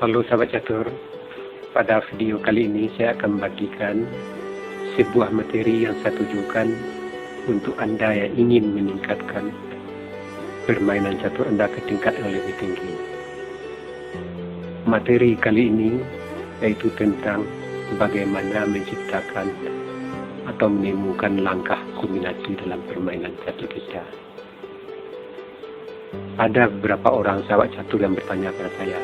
Halo sahabat catur, pada video kali ini saya akan membagikan sebuah materi yang saya tujukan untuk Anda yang ingin meningkatkan permainan catur Anda ke tingkat yang lebih tinggi. Materi kali ini yaitu tentang bagaimana menciptakan atau menemukan langkah kombinasi dalam permainan catur kita. Ada beberapa orang sahabat catur yang bertanya kepada saya,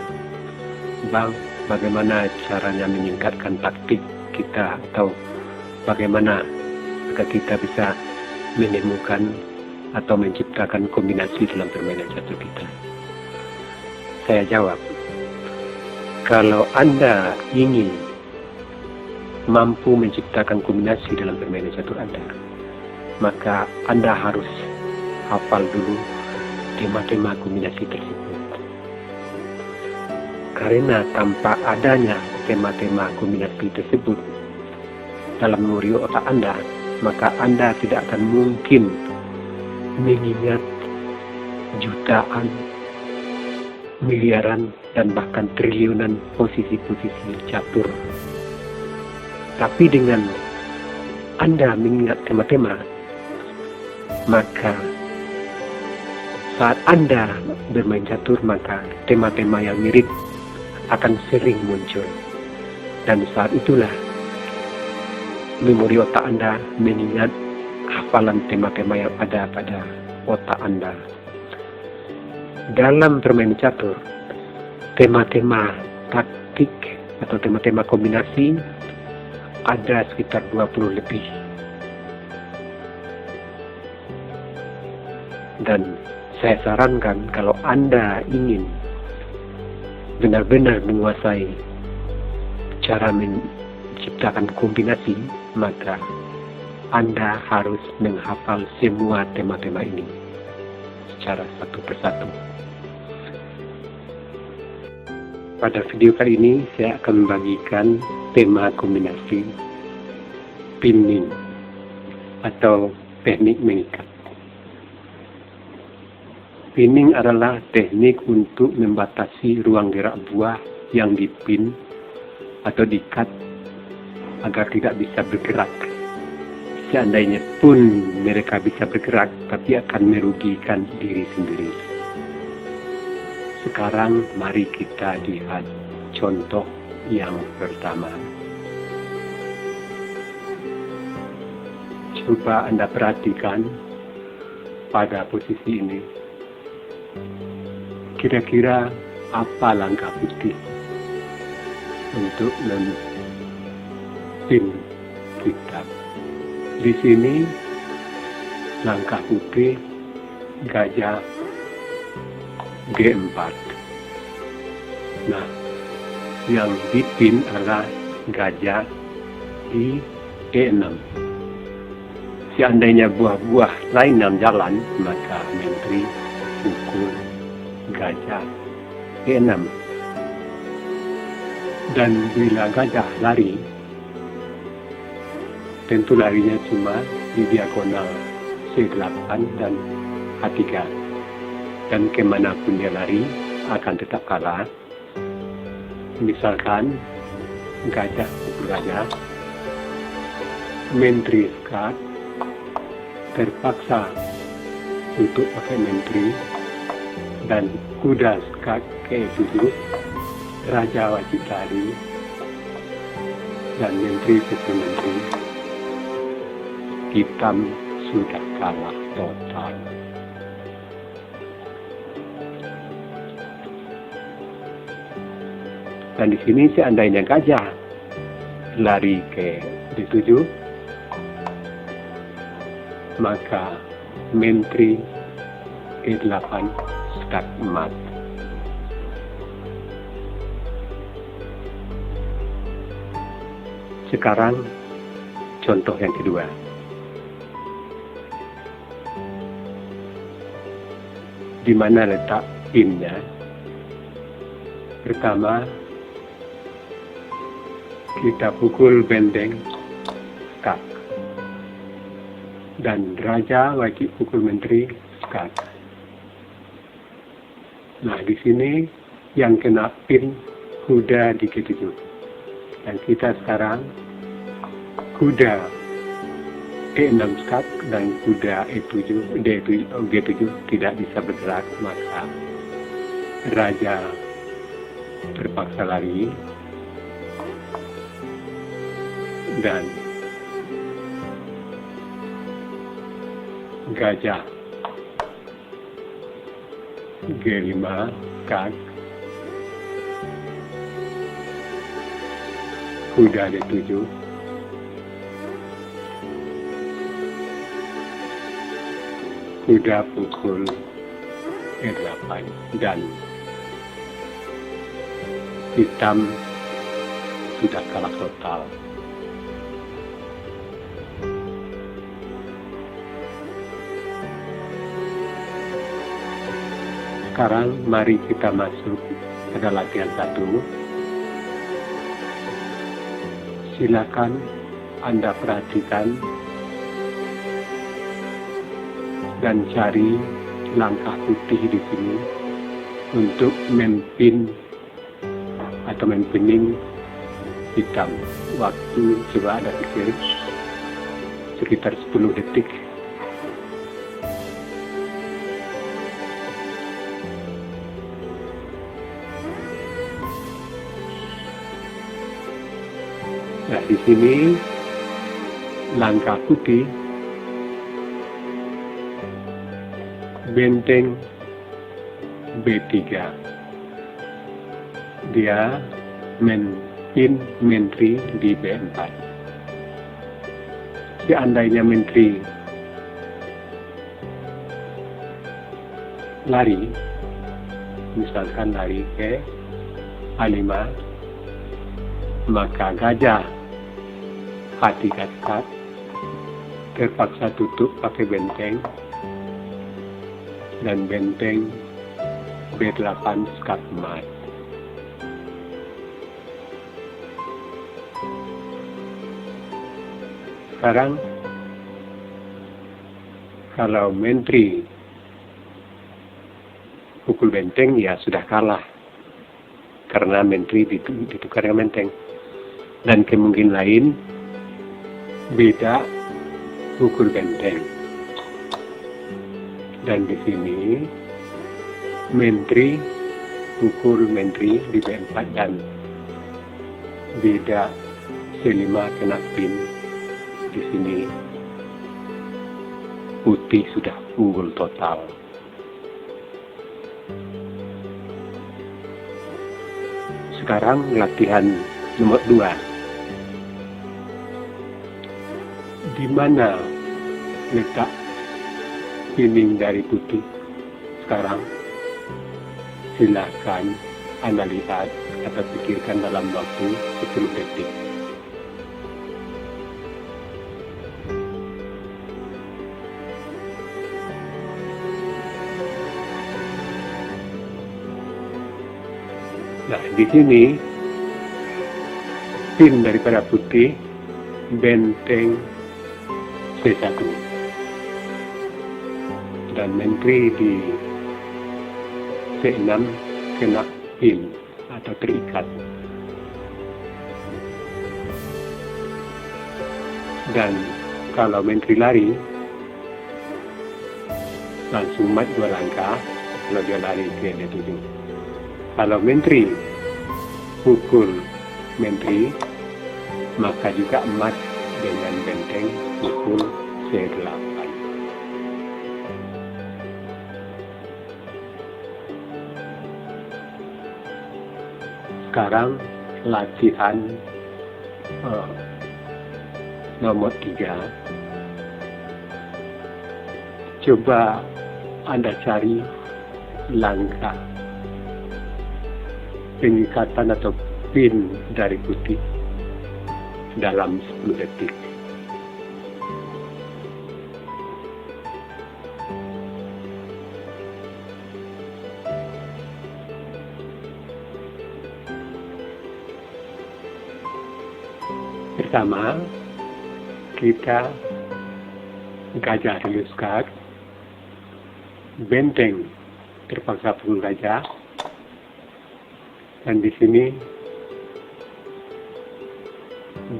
Bang, bagaimana caranya meningkatkan taktik kita atau bagaimana agar kita bisa menemukan atau menciptakan kombinasi dalam permainan catur kita? Saya jawab, kalau Anda ingin mampu menciptakan kombinasi dalam permainan catur Anda, maka Anda harus hafal dulu tema-tema kombinasi tersebut. Karena tanpa adanya tema-tema kombinasi tersebut dalam memori otak Anda, maka Anda tidak akan mungkin mengingat jutaan, miliaran, dan bahkan triliunan posisi-posisi catur. Tapi dengan Anda mengingat tema-tema, maka saat Anda bermain catur, maka tema-tema yang mirip akan sering muncul, dan saat itulah memori otak Anda mengingat hafalan tema-tema yang ada pada otak Anda. Dalam permainan catur, tema-tema taktik atau tema-tema kombinasi ada sekitar 20 lebih, dan saya sarankan kalau Anda ingin benar-benar menguasai cara menciptakan kombinasi, maka Anda harus menghafal semua tema-tema ini secara satu persatu. Pada video kali ini saya akan membagikan tema kombinasi pinning atau teknik mengikat. Pinning adalah teknik untuk membatasi ruang gerak buah yang dipin atau diikat agar tidak bisa bergerak. Seandainya pun mereka bisa bergerak, tapi akan merugikan diri sendiri. Sekarang mari kita lihat contoh yang pertama. Coba Anda perhatikan pada posisi ini. Kira-kira apa langkah putih untuk mempin kita? Di sini langkah putih gajah G4. Nah, yang dipin adalah gajah di E6. Seandainya buah-buah lain yang jalan, maka menteri pukul gajah E6. Dan bila gajah lari, tentu larinya cuma di diagonal C8 dan H3. Dan kemanapun dia lari akan tetap kalah. Misalkan gajah pukul gajah, menteri skat terpaksa untuk pakai menteri, dan kuda skat ke-7, raja wajib lari, dan menteri pukul menteri. Hitam sudah kalah total. Dan di sini seandainya gajah lari ke D7, maka menteri E8 skat emas. Sekarang contoh yang kedua. Di mana letak pinnya? Pertama, kita pukul benteng skat, dan raja wajib pukul menteri skat. Nah, di sini yang kena pin kuda di G7. Dan kita sekarang kuda E6 skak dan kuda G7 tidak bisa bergerak, maka raja terpaksa lari dan gajah G5 skak, kuda D7, kuda pukul E8 dan hitam sudah kalah total. Sekarang mari kita masuk pada latihan 1. Silakan Anda perhatikan dan cari langkah putih di sini untuk mempin atau mempining hitam. Waktu coba Anda pikir sekitar 10 detik. Nah, di sini langkah putih benteng B3. Dia mempin menteri di B4. Seandainya menteri lari, misalkan lari ke A5, maka gajah H3 skak terpaksa tutup pakai benteng dan benteng B8 skak emas. Sekarang kalau menteri pukul benteng, ya sudah kalah karena menteri ditukar dengan benteng. Dan kemungkinan lain beda pukul benteng. Dan di sini menteri pukul menteri di B4 dan beda C5 kena pin. Di sini putih sudah unggul total. Sekarang latihan nomor 2. Di mana letak pinning dari putih? Sekarang silakan Anda lihat atau pikirkan dalam waktu 10 detik. Nah, di sini pin daripada putih benteng C1 dan menteri di C6 kena pin atau terikat. Dan kalau menteri lari langsung mat 2 langkah kalau dia lari ke D7. Kalau menteri pukul menteri, maka juga emas dengan benteng pukul C8. Sekarang latihan nomor 3. Coba Anda cari langkah pengikatan atau pin dari putih dalam 10 detik. Pertama, kita gajah dulu skak, benteng terpaksa pukul gajah, dan di sini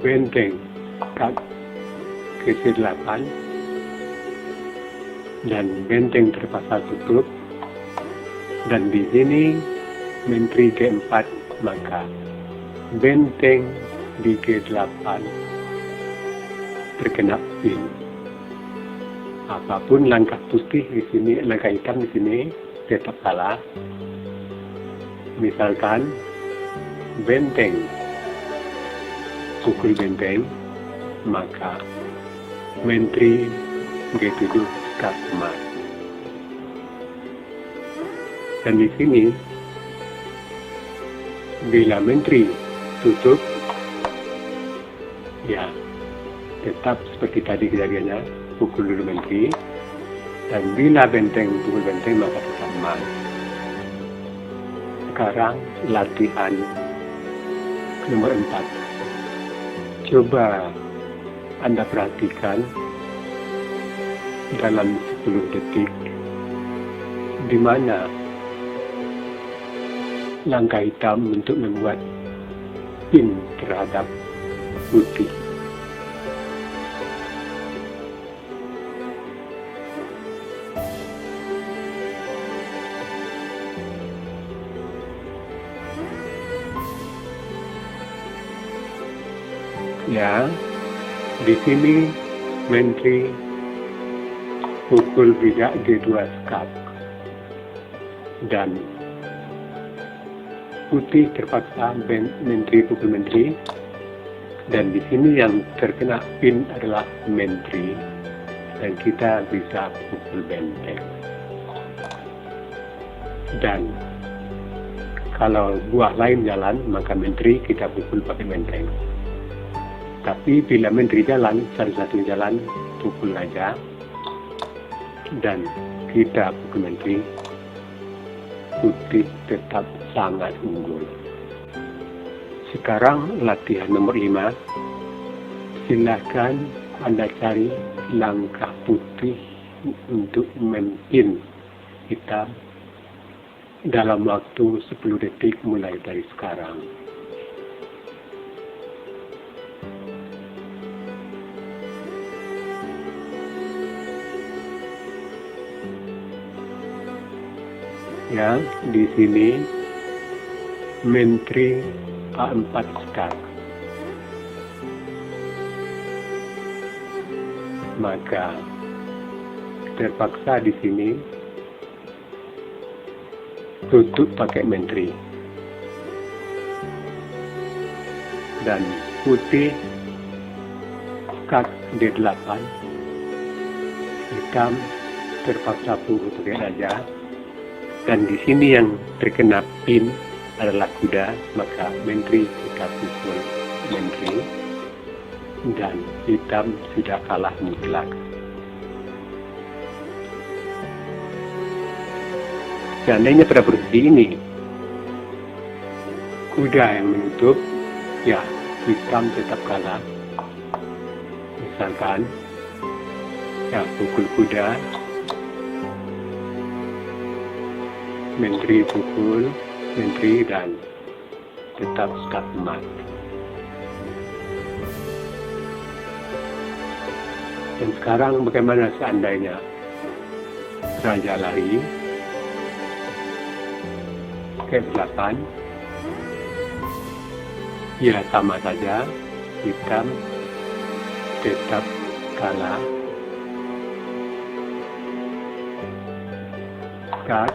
benteng ke-8 dan benteng terpaksa tutup, dan di sini menteri ke-4, maka benteng di ke-8 terkena pin. Apapun langkah putih di sini, langkah hitam di sini tetap salah. Misalkan benteng, pukul benteng, maka menteri G7 skak emas. Dan di sini bila menteri tutup, ya tetap seperti tadi kejadiannya, pukul dulu menteri, dan bila benteng pukul benteng maka tetap emas. Sekarang latihan nomor 4. Coba Anda perhatikan dalam 10 detik di mana langkah hitam untuk membuat pin terhadap putih. Ya, di sini menteri pukul bidak G2 skak dan putih terpaksa menteri pukul menteri, dan di sini yang terkena pin adalah menteri dan kita bisa pukul benteng. Dan kalau buah lain jalan maka menteri kita pukul pakai benteng. Tapi bila menteri jalan, salah satu jalan pukul aja dan kita pukul menteri, putih tetap sangat unggul. Sekarang latihan nomor 5. Silakan Anda cari langkah putih untuk mempin hitam dalam waktu 10 detik mulai dari sekarang. Ya, di sini menteri A4 skak. Maka terpaksa di sini tutup pakai menteri. Dan putih skak D8, hitam terpaksa pukul pakai raja. Dan di sini yang terkena pin adalah kuda, maka menteri kita pukul menteri, dan hitam sudah kalah mutlak. Seandainya pada posisi ini kuda yang menutup, ya hitam tetap kalah. Misalkan ya pukul kuda, menteri pukul menteri, dan tetap skak emas. Dan sekarang bagaimana seandainya raja lari ke 8? Ya sama saja, hitam tetap kalah. Skak,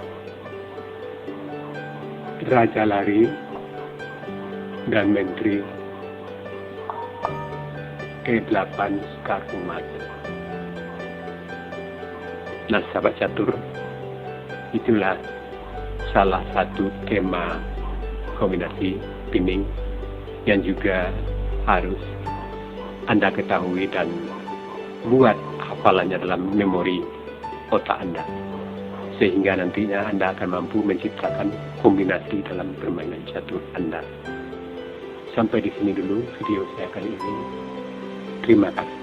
raja lari, dan menteri E8 skak emas. Nah, sahabat catur, itulah salah satu tema kombinasi pinning yang juga harus Anda ketahui dan buat hafalannya dalam memori otak Anda, sehingga nantinya Anda akan mampu menciptakan kombinasi dalam permainan catur Anda. Sampai di sini dulu video saya kali ini. Terima kasih.